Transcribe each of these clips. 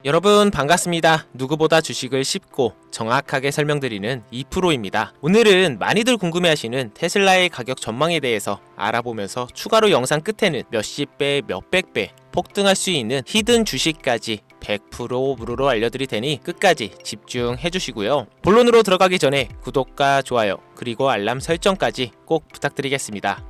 여러분 반갑습니다. 누구보다 주식을 쉽고 정확하게 설명드리는 2프로입니다. 오늘은 많이들 궁금해하시는 테슬라의 가격 전망에 대해서 알아보면서 추가로 영상 끝에는 몇십 배, 몇백 배 폭등할 수 있는 히든 주식까지 100% 무료로 알려드릴 테니 끝까지 집중해 주시고요. 본론으로 들어가기 전에 구독과 좋아요 그리고 알람 설정까지 꼭 부탁드리겠습니다.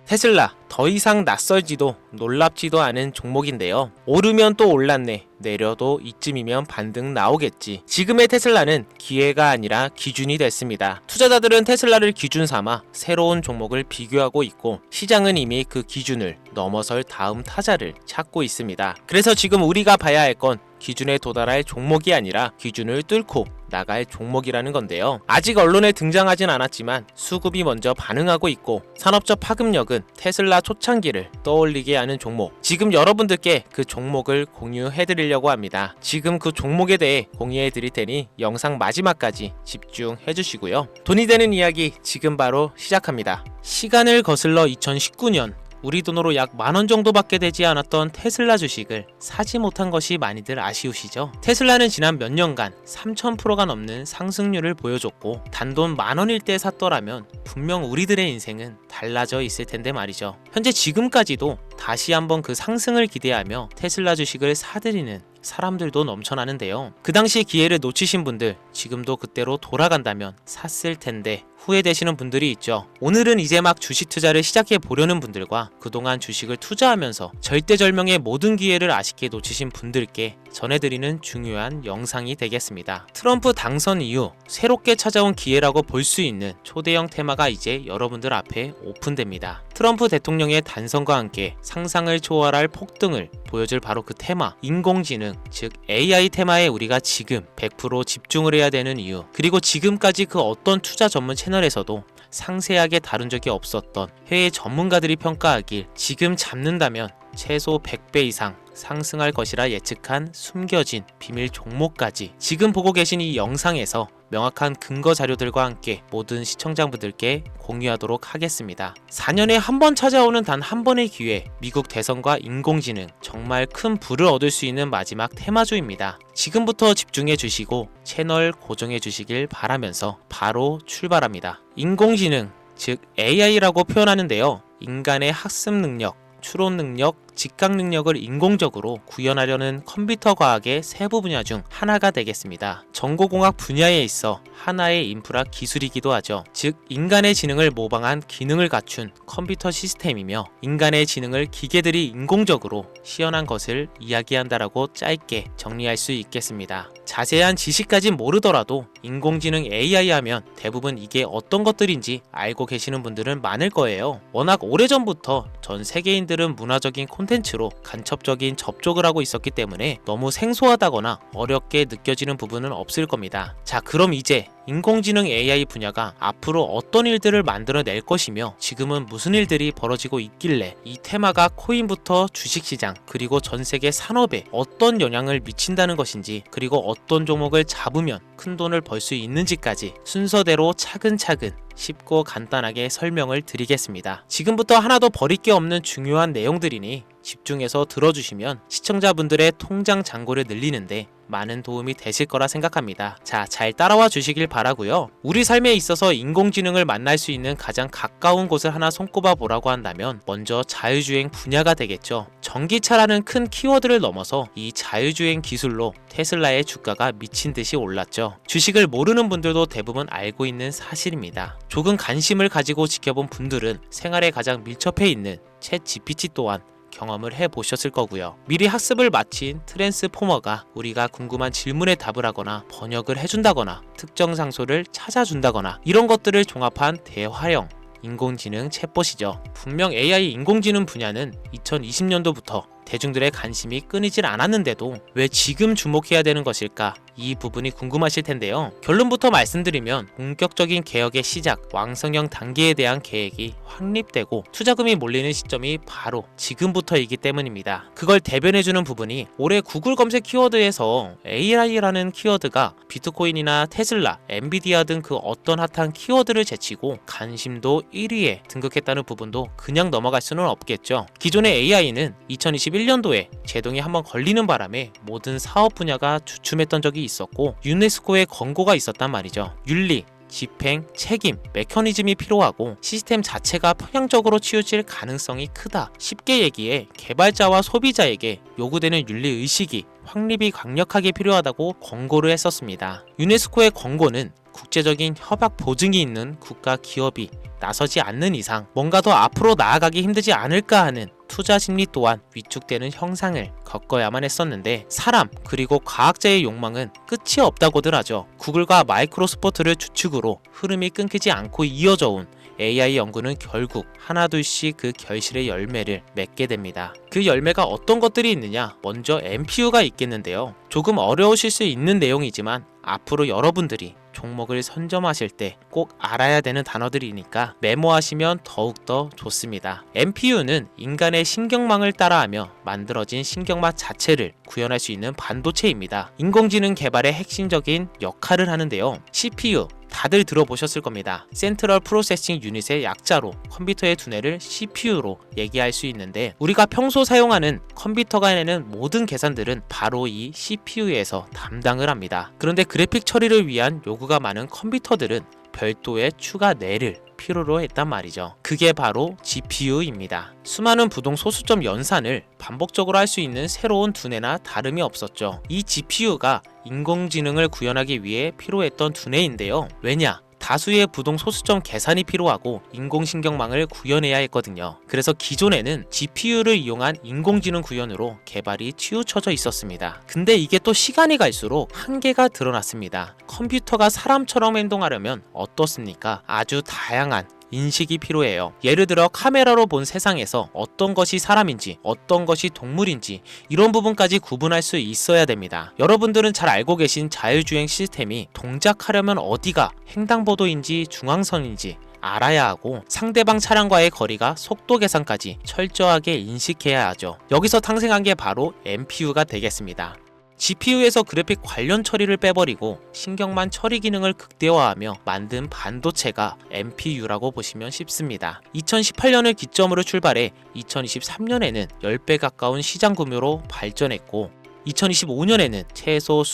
테슬라, 더 이상 낯설지도 놀랍지도 않은 종목인데요. 오르면 또 올랐네, 내려도 이쯤이면 반등 나오겠지. 지금의 테슬라는 기회가 아니라 기준이 됐습니다. 투자자들은 테슬라를 기준 삼아 새로운 종목을 비교하고 있고, 시장은 이미 그 기준을 넘어설 다음 타자를 찾고 있습니다. 그래서 지금 우리가 봐야 할 건 기준에 도달할 종목이 아니라 기준을 뚫고 나갈 종목이라는 건데요. 아직 언론에 등장하진 않았지만 수급이 먼저 반응하고 있고, 산업적 파급력은 테슬라 초창기를 떠올리게 하는 종목, 지금 여러분들께 그 종목을 공유해드리려고 합니다. 지금 그 종목에 대해 공유해드릴 테니 영상 마지막까지 집중해주시고요. 돈이 되는 이야기 지금 바로 시작합니다. 시간을 거슬러 2019년 우리 돈으로 약 10,000원 정도밖에 되지 않았던 테슬라 주식을 사지 못한 것이 많이들 아쉬우시죠? 테슬라는 지난 몇 년간 3000%가 넘는 상승률을 보여줬고, 단돈 10,000원일 때 샀더라면 분명 우리들의 인생은 달라져 있을 텐데 말이죠. 현재 지금까지도 다시 한번 그 상승을 기대하며 테슬라 주식을 사들이는 사람들도 넘쳐나는데요. 그 당시 기회를 놓치신 분들, 지금도 그때로 돌아간다면 샀을 텐데 후회되시는 분들이 있죠. 오늘은 이제 막 주식 투자를 시작해 보려는 분들과 그동안 주식을 투자하면서 절대절명의 모든 기회를 아쉽게 놓치신 분들께 전해드리는 중요한 영상이 되겠습니다. 트럼프 당선 이후 새롭게 찾아온 기회라고 볼 수 있는 초대형 테마가 이제 여러분들 앞에 오픈됩니다. 트럼프 대통령의 단선과 함께 상상을 초월할 폭등을 보여줄 바로 그 테마, 인공지능, 즉 AI 테마에 우리가 지금 100% 집중을 해야 되는 이유, 그리고 지금까지 그 어떤 투자 전문 채널에서도 상세하게 다룬 적이 없었던 해외 전문가들이 평가하길 지금 잡는다면 최소 100배 이상 상승할 것이라 예측한 숨겨진 비밀 종목까지 지금 보고 계신 이 영상에서 명확한 근거 자료들과 함께 모든 시청자분들께 공유하도록 하겠습니다. 4년에 한 번 찾아오는 단 한 번의 기회, 미국 대선과 인공지능, 정말 큰 부를 얻을 수 있는 마지막 테마주입니다. 지금부터 집중해 주시고 채널 고정해 주시길 바라면서 바로 출발합니다. 인공지능, 즉 AI라고 표현하는데요. 인간의 학습 능력, 추론 능력, 직각 능력을 인공적으로 구현하려는 컴퓨터 과학의 세부 분야 중 하나가 되겠습니다. 정보공학 분야에 있어 하나의 인프라 기술이기도 하죠. 즉 인간의 지능을 모방한 기능을 갖춘 컴퓨터 시스템이며, 인간의 지능을 기계들이 인공적으로 시연한 것을 이야기한다라고 짧게 정리할 수 있겠습니다. 자세한 지식까진 모르더라도 인공지능 AI 하면 대부분 이게 어떤 것들인지 알고 계시는 분들은 많을 거예요. 워낙 오래전부터 전 세계인들은 문화적인 콘텐츠로 간접적인 접촉을 하고 있었기 때문에 너무 생소하다거나 어렵게 느껴지는 부분은 없을 겁니다. 자, 그럼 이제 인공지능 AI 분야가 앞으로 어떤 일들을 만들어낼 것이며 지금은 무슨 일들이 벌어지고 있길래 이 테마가 코인부터 주식시장 그리고 전 세계 산업에 어떤 영향을 미친다는 것인지, 그리고 어떤 종목을 잡으면 큰 돈을 벌 수 있는지까지 순서대로 차근차근 쉽고 간단하게 설명을 드리겠습니다. 지금부터 하나도 버릴 게 없는 중요한 내용들이니 집중해서 들어주시면 시청자분들의 통장 잔고를 늘리는데 많은 도움이 되실 거라 생각합니다. 자, 잘 따라와 주시길 바라고요. 우리 삶에 있어서 인공지능을 만날 수 있는 가장 가까운 곳을 하나 손꼽아 보라고 한다면 먼저 자율주행 분야가 되겠죠. 전기차라는 큰 키워드를 넘어서 이 자율주행 기술로 테슬라의 주가가 미친 듯이 올랐죠. 주식을 모르는 분들도 대부분 알고 있는 사실입니다. 조금 관심을 가지고 지켜본 분들은 생활에 가장 밀접해 있는 챗 GPT 또한 경험을 해보셨을 거고요. 미리 학습을 마친 트랜스포머가 우리가 궁금한 질문에 답을 하거나 번역을 해준다거나 특정 장소를 찾아준다거나 이런 것들을 종합한 대화형 인공지능 챗봇이죠. 분명 AI 인공지능 분야는 2020년도부터 대중들의 관심이 끊이질 않았는데도 왜 지금 주목해야 되는 것일까? 이 부분이 궁금하실 텐데요. 결론부터 말씀드리면 본격적인 개혁의 시작, 왕성형 단계에 대한 계획이 확립되고 투자금이 몰리는 시점이 바로 지금부터이기 때문입니다. 그걸 대변해주는 부분이 올해 구글 검색 키워드에서 AI라는 키워드가 비트코인이나 테슬라, 엔비디아 등 그 어떤 핫한 키워드를 제치고 관심도 1위에 등극했다는 부분도 그냥 넘어갈 수는 없겠죠. 기존의 AI는 2021년도에 제동이 한번 걸리는 바람에 모든 사업 분야가 주춤했던 적이 있었고 유네스코의 권고가 있었단 말이죠. 윤리, 집행, 책임, 메커니즘이 필요하고 시스템 자체가 평양적으로 치우칠 가능성이 크다. 쉽게 얘기해 개발자와 소비자에게 요구되는 윤리의식이 확립이 강력하게 필요하다고 권고를 했었습니다. 유네스코의 권고는 국제적인 협약 보증이 있는 국가 기업이 나서지 않는 이상 뭔가 더 앞으로 나아가기 힘들지 않을까 하는 투자 심리 또한 위축되는 형상을 겪어야만 했었는데 사람 그리고 과학자의 욕망은 끝이 없다고들 하죠. 구글과 마이크로소프트를 주축으로 흐름이 끊기지 않고 이어져 온 AI 연구는 결국 하나둘씩 그 결실의 열매를 맺게 됩니다. 그 열매가 어떤 것들이 있느냐? 먼저 NPU가 있겠는데요. 조금 어려우실 수 있는 내용이지만 앞으로 여러분들이 종목을 선점하실 때 꼭 알아야 되는 단어들이니까 메모하시면 더욱더 좋습니다. NPU는 인간의 신경망을 따라하며 만들어진 신경막 자체를 구현할 수 있는 반도체입니다. 인공지능 개발의 핵심적인 역할을 하는데요. CPU 다들 들어보셨을 겁니다. 센트럴 프로세싱 유닛의 약자로 컴퓨터의 두뇌를 CPU로 얘기할 수 있는데 우리가 평소 사용하는 컴퓨터가 해내는 모든 계산들은 바로 이 CPU에서 담당을 합니다. 그런데 그래픽 처리를 위한 요구가 많은 컴퓨터들은 별도의 추가 뇌를 필요로 했단 말이죠. 그게 바로 GPU입니다. 수많은 부동 소수점 연산을 반복적으로 할 수 있는 새로운 두뇌나 다름이 없었죠. 이 GPU가 인공지능을 구현하기 위해 필요했던 두뇌인데요. 왜냐? 다수의 부동 소수점 계산이 필요하고 인공신경망을 구현해야 했거든요. 그래서 기존에는 GPU를 이용한 인공지능 구현으로 개발이 치우쳐져 있었습니다. 근데 이게 또 시간이 갈수록 한계가 드러났습니다. 컴퓨터가 사람처럼 행동하려면 어떻습니까? 아주 다양한 인식이 필요해요. 예를 들어 카메라로 본 세상에서 어떤 것이 사람인지 어떤 것이 동물인지 이런 부분까지 구분할 수 있어야 됩니다. 여러분들은 잘 알고 계신 자율주행 시스템이 동작하려면 어디가 횡단보도인지 중앙선인지 알아야 하고 상대방 차량과의 거리가 속도 계산까지 철저하게 인식해야 하죠. 여기서 탄생한 게 바로 NPU가 되겠습니다. GPU에서 그래픽 관련 처리를 빼버리고 신경만 처리 기능을 극대화하며 만든 반도체가 NPU라고 보시면 쉽습니다. 2018년을 기점으로 출발해 2023년에는 10배 가까운 시장 규모로 발전했고 2025년에는 최소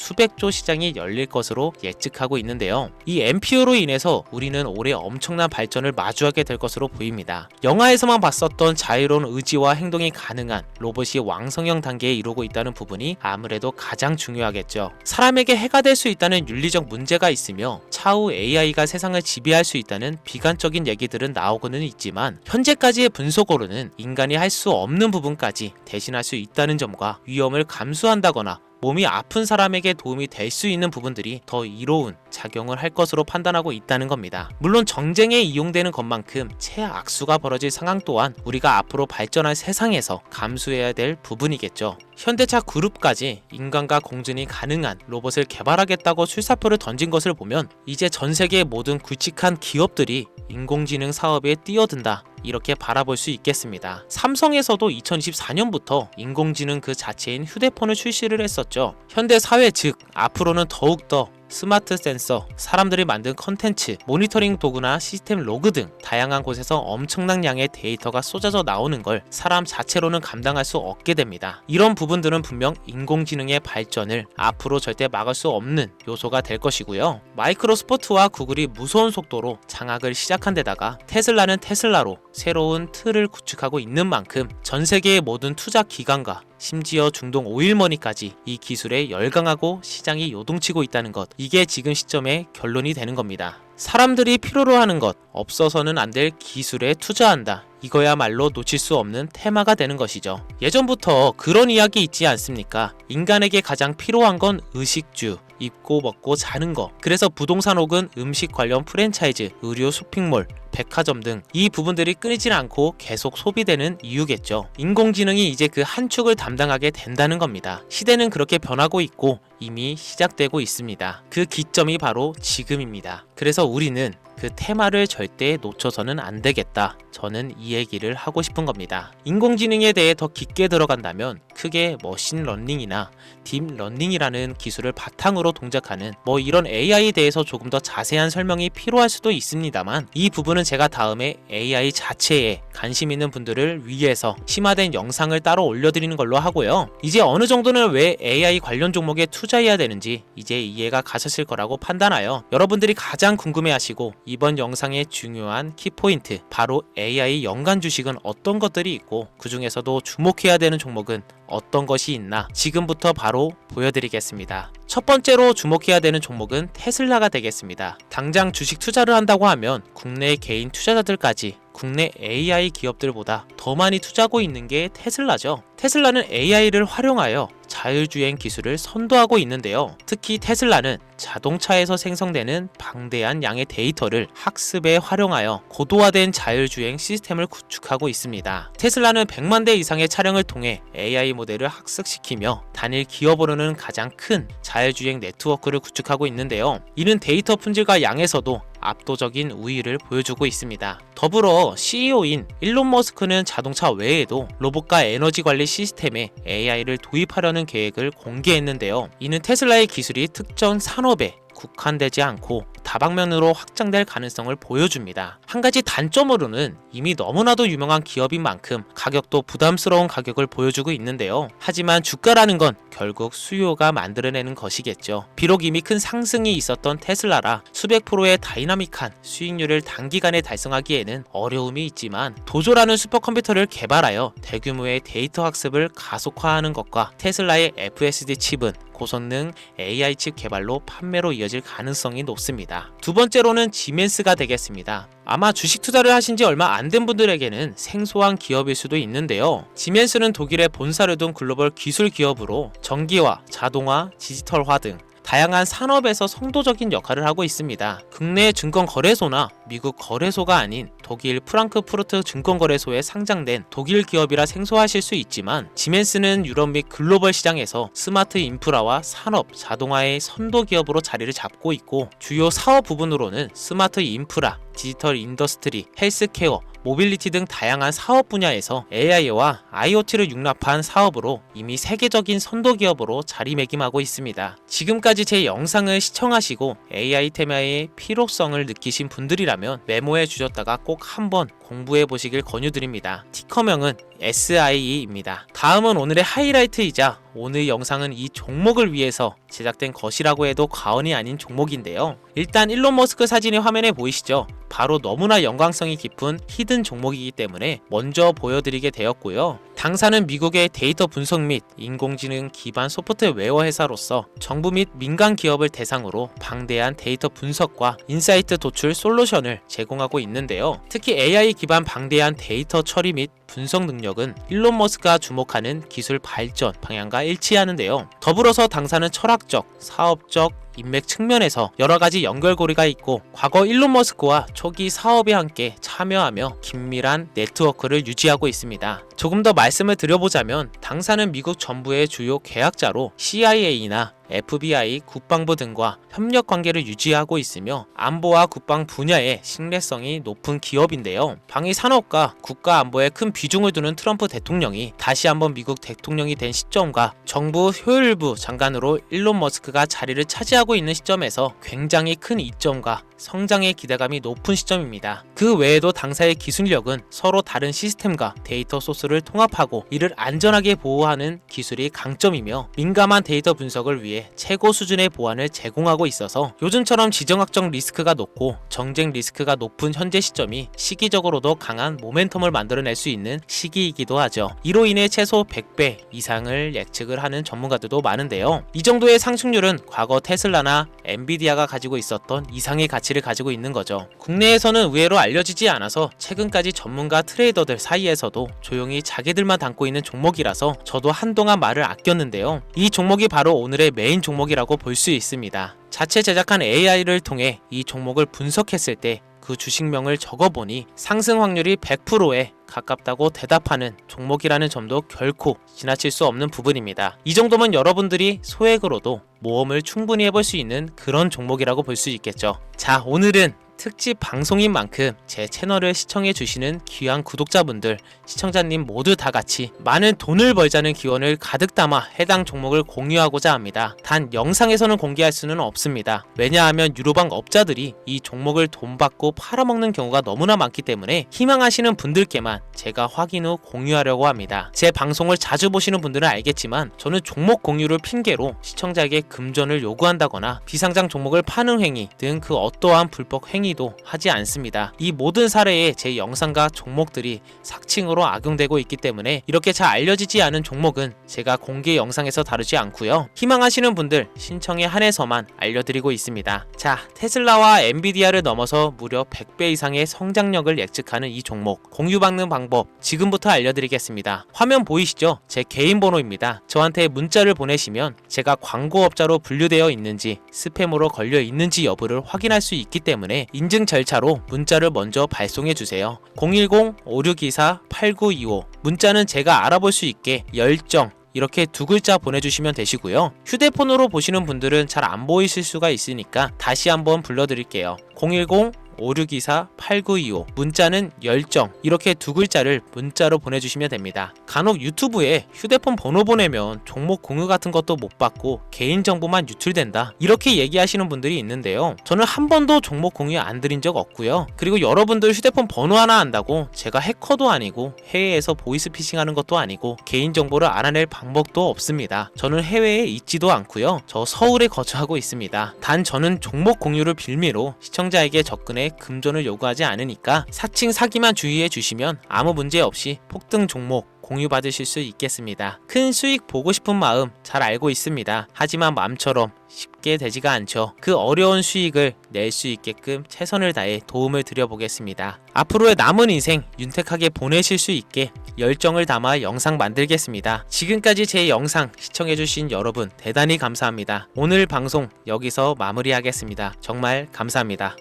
수백조 시장이 열릴 것으로 예측하고 있는데요. 이 NPU로 인해서 우리는 올해 엄청난 발전을 마주하게 될 것으로 보입니다. 영화에서만 봤었던 자유로운 의지와 행동이 가능한 로봇이 왕성형 단계에 이르고 있다는 부분이 아무래도 가장 중요하겠죠. 사람에게 해가 될 수 있다는 윤리적 문제가 있으며 차후 AI가 세상을 지배할 수 있다는 비관적인 얘기들은 나오고는 있지만 현재까지의 분석으로는 인간이 할 수 없는 부분까지 대신할 수 있다는 점과 위험을 감수한다거나 몸이 아픈 사람에게 도움이 될 수 있는 부분들이 더 이로운 작용을 할 것으로 판단하고 있다는 겁니다. 물론 정쟁에 이용되는 것만큼 최악수가 벌어질 상황 또한 우리가 앞으로 발전할 세상에서 감수해야 될 부분이겠죠. 현대차 그룹까지 인간과 공존이 가능한 로봇을 개발하겠다고 출사표를 던진 것을 보면 이제 전 세계의 모든 굵직한 기업들이 인공지능 사업에 뛰어든다 이렇게 바라볼 수 있겠습니다. 삼성에서도 2024년부터 인공지능 그 자체인 휴대폰을 출시를 했었죠. 현대 사회 즉 앞으로는 더욱더 스마트 센서, 사람들이 만든 컨텐츠, 모니터링 도구나 시스템 로그 등 다양한 곳에서 엄청난 양의 데이터가 쏟아져 나오는 걸 사람 자체로는 감당할 수 없게 됩니다. 이런 부분들은 분명 인공지능의 발전을 앞으로 절대 막을 수 없는 요소가 될 것이고요. 마이크로소프트와 구글이 무서운 속도로 장악을 시작한 데다가 테슬라는 테슬라로 새로운 틀을 구축하고 있는 만큼 전 세계의 모든 투자 기관과 심지어 중동 오일머니까지 이 기술에 열광하고 시장이 요동치고 있다는 것, 이게 지금 시점의 결론이 되는 겁니다. 사람들이 필요로 하는 것, 없어서는 안 될 기술에 투자한다. 이거야말로 놓칠 수 없는 테마가 되는 것이죠. 예전부터 그런 이야기 있지 않습니까? 인간에게 가장 필요한 건 의식주, 입고 먹고 자는 거. 그래서 부동산 혹은 음식 관련 프랜차이즈, 의류 쇼핑몰, 백화점 등 이 부분들이 끊이질 않고 계속 소비되는 이유겠죠. 인공지능이 이제 그 한 축을 담당하게 된다는 겁니다. 시대는 그렇게 변하고 있고 이미 시작되고 있습니다. 그 기점이 바로 지금입니다. 그래서 우리는 그 테마를 절대 놓쳐서는 안 되겠다. 저는 이 얘기를 하고 싶은 겁니다. 인공지능에 대해 더 깊게 들어간다면 크게 머신러닝이나 딥러닝이라는 기술을 바탕으로 동작하는 이런 AI에 대해서 조금 더 자세한 설명이 필요할 수도 있습니다만 이 부분은 제가 다음에 AI 자체에 관심 있는 분들을 위해서 심화된 영상을 따로 올려드리는 걸로 하고요. 이제 어느 정도는 왜 AI 관련 종목에 투자해야 되는지 이제 이해가 가셨을 거라고 판단하여 여러분들이 가장 궁금해하시고 이번 영상의 중요한 키포인트, 바로 AI 연간 주식은 어떤 것들이 있고 그 중에서도 주목해야 되는 종목은 어떤 것이 있나 지금부터 바로 보여드리겠습니다. 첫 번째로 주목해야 되는 종목은 테슬라가 되겠습니다. 당장 주식 투자를 한다고 하면 국내 개인 투자자들까지 국내 AI 기업들보다 더 많이 투자하고 있는 게 테슬라죠. 테슬라는 AI를 활용하여 자율주행 기술을 선도하고 있는데요. 특히 테슬라는 자동차에서 생성되는 방대한 양의 데이터를 학습에 활용하여 고도화된 자율주행 시스템을 구축하고 있습니다. 테슬라는 100만 대 이상의 차량을 통해 AI 모델을 학습시키며 단일 기업으로는 가장 큰 자율주행 네트워크를 구축하고 있는데요. 이는 데이터 품질과 양에서도 압도적인 우위를 보여주고 있습니다. 더불어 CEO인 일론 머스크는 자동차 외에도 로봇과 에너지 관리 시스템에 AI를 도입하려는 계획을 공개했는데요. 이는 테슬라의 기술이 특정 산업에 국한되지 않고 다방면으로 확장될 가능성을 보여줍니다. 한 가지 단점으로는 이미 너무나도 유명한 기업인 만큼 가격도 부담스러운 가격을 보여주고 있는데요. 하지만 주가라는 건 결국 수요가 만들어내는 것이겠죠. 비록 이미 큰 상승이 있었던 테슬라라 수백 프로의 다이나믹한 수익률을 단기간에 달성하기에는 어려움이 있지만 도조라는 슈퍼컴퓨터를 개발하여 대규모의 데이터 학습을 가속화하는 것과 테슬라의 FSD 칩은 고성능 AI 칩 개발로 판매로 이어질 가능성이 높습니다. 두 번째로는 지멘스가 되겠습니다. 아마 주식 투자를 하신 지 얼마 안 된 분들에게는 생소한 기업일 수도 있는데요. 지멘스는 독일의 본사를 둔 글로벌 기술 기업으로 전기화, 자동화, 디지털화 등 다양한 산업에서 선도적인 역할을 하고 있습니다. 국내 증권거래소나 미국 거래소가 아닌 독일 프랑크푸르트 증권거래소에 상장된 독일 기업이라 생소하실 수 있지만 지멘스는 유럽 및 글로벌 시장에서 스마트 인프라와 산업, 자동화의 선도 기업으로 자리를 잡고 있고 주요 사업 부분으로는 스마트 인프라, 디지털 인더스트리, 헬스케어, 모빌리티 등 다양한 사업 분야에서 AI와 IoT를 융합한 사업으로 이미 세계적인 선도 기업으로 자리매김하고 있습니다. 지금까지 제 영상을 시청하시고 AI 테마의 필요성을 느끼신 분들이라면 메모해 주셨다가 꼭 한번 공부해 보시길 권유드립니다. 티커명은 SIE입니다. 다음은 오늘의 하이라이트이자 오늘 영상은 이 종목을 위해서 제작된 것이라고 해도 과언이 아닌 종목인데요. 일단 일론 머스크 사진이 화면에 보이시죠? 바로 너무나 연관성이 깊은 히든 종목이기 때문에 먼저 보여드리게 되었고요. 당사는 미국의 데이터 분석 및 인공지능 기반 소프트웨어 회사로서 정부 및 민간 기업을 대상으로 방대한 데이터 분석과 인사이트 도출 솔루션을 제공하고 있는데요. 특히 AI 기반 방대한 데이터 처리 및 분석 능력은 일론 머스크가 주목하는 기술 발전 방향과 일치하는데요. 더불어서 당사는 철학적, 사업적, 인맥 측면에서 여러가지 연결고리가 있고 과거 일론 머스크와 초기 사업에 함께 참여하며 긴밀한 네트워크를 유지하고 있습니다. 조금 더 말씀을 드려보자면 당사는 미국 정부의 주요 계약자로 CIA나 FBI, 국방부 등과 협력 관계를 유지하고 있으며 안보와 국방 분야의 신뢰성이 높은 기업인데요. 방위 산업과 국가 안보에 큰 비중을 두는 트럼프 대통령이 다시 한번 미국 대통령이 된 시점과 정부 효율부 장관으로 일론 머스크가 자리를 차지하고 있는 시점에서 굉장히 큰 이점과 성장의 기대감이 높은 시점입니다. 그 외에도 당사의 기술력은 서로 다른 시스템과 데이터 소스를 통합하고 이를 안전하게 보호하는 기술이 강점이며 민감한 데이터 분석을 위해 시기에 최고 수준의 보안을 제공하고 있어서 요즘처럼 지정학적 리스크가 높고 정쟁 리스크가 높은 현재 시점이 시기적으로도 강한 모멘텀을 만들어낼 수 있는 시기이기도 하죠. 이로 인해 최소 100배 이상을 예측을 하는 전문가들도 많은데요. 이 정도의 상승률은 과거 테슬라나 엔비디아가 가지고 있었던 이상의 가치를 가지고 있는 거죠. 국내에서는 의외로 알려지지 않아서 최근까지 전문가 트레이더들 사이에서도 조용히 자기들만 담고 있는 종목이라서 저도 한동안 말을 아꼈는데요. 이 종목이 바로 오늘의 메인 종목이라고 볼 수 있습니다. 자체 제작한 AI를 통해 이 종목을 분석했을 때 그 주식명을 적어보니 상승 확률이 100%에 가깝다고 대답하는 종목이라는 점도 결코 지나칠 수 없는 부분입니다. 이 정도면 여러분들이 소액으로도 모험을 충분히 해볼 수 있는 그런 종목이라고 볼 수 있겠죠. 자, 오늘은 특집 방송인 만큼 제 채널을 시청해주시는 귀한 구독자분들, 시청자님 모두 다 같이 많은 돈을 벌자는 기원을 가득 담아 해당 종목을 공유하고자 합니다. 단 영상에서는 공개할 수는 없습니다. 왜냐하면 유로방 업자들이 이 종목을 돈 받고 팔아먹는 경우가 너무나 많기 때문에 희망하시는 분들께만 제가 확인 후 공유하려고 합니다. 제 방송을 자주 보시는 분들은 알겠지만 저는 종목 공유를 핑계로 시청자에게 금전을 요구한다거나 비상장 종목을 파는 행위 등 그 어떠한 불법 행위도 하지 않습니다. 이 모든 사례에 제 영상과 종목들이 삭칭으로 악용되고 있기 때문에 이렇게 잘 알려지지 않은 종목은 제가 공개 영상에서 다루지 않고요. 희망하시는 분들 신청에 한해서만 알려드리고 있습니다. 자, 테슬라와 엔비디아를 넘어서 무려 100배 이상의 성장력을 예측하는 이 종목 공유받는 방법 지금부터 알려드리겠습니다. 화면 보이시죠? 제 개인 번호입니다. 저한테 문자를 보내시면 제가 광고업자로 분류되어 있는지 스팸으로 걸려 있는지 여부를 확인할 수 있기 때문에 인증 절차로 문자를 먼저 발송해 주세요. 010-5624-8925 문자는 제가 알아볼 수 있게 열정 이렇게 두 글자 보내주시면 되시고요. 휴대폰으로 보시는 분들은 잘 안 보이실 수가 있으니까 다시 한번 불러드릴게요. 010-5624-8925 문자는 열정 이렇게 두 글자를 문자로 보내주시면 됩니다. 간혹 유튜브에 휴대폰 번호 보내면 종목 공유 같은 것도 못 받고 개인정보만 유출된다 이렇게 얘기하시는 분들이 있는데요. 저는 한 번도 종목 공유 안 드린 적 없고요. 그리고 여러분들 휴대폰 번호 하나 안다고 제가 해커도 아니고 해외에서 보이스피싱 하는 것도 아니고 개인정보를 알아낼 방법도 없습니다. 저는 해외에 있지도 않고요. 저 서울에 거주하고 있습니다. 단 저는 종목 공유를 빌미로 시청자에게 접근해 금전을 요구하지 않으니까 사칭 사기만 주의해 주시면 아무 문제 없이 폭등 종목 공유받으실 수 있겠습니다. 큰 수익 보고 싶은 마음 잘 알고 있습니다. 하지만 마음처럼 쉽게 되지가 않죠. 그 어려운 수익을 낼 수 있게끔 최선을 다해 도움을 드려보겠습니다. 앞으로의 남은 인생 윤택하게 보내실 수 있게 열정을 담아 영상 만들겠습니다. 지금까지 제 영상 시청해주신 여러분 대단히 감사합니다. 오늘 방송 여기서 마무리하겠습니다. 정말 감사합니다.